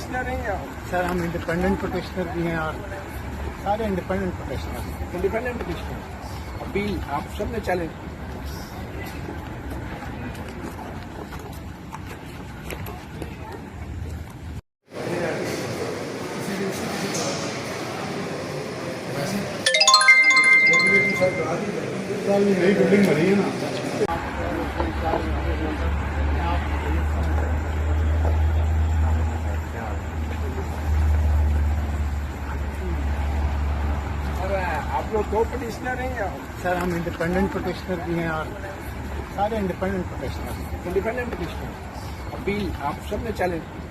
Petitioner हैं या sir हम इंडिपेंडेंट पिटिशनर भी हैं और सारे independent petitioner. Independent petitioner? Appeal आप सबने चैलेंज की। नई बिल्डिंग बनी है ना। और आप लोग दो पिटिशनर हैं या सर हम इंडिपेंडेंट पिटिशनर भी हैं और सारे independent petitioner. Independent petitioner? Appeal आप सबने चैलेंज की।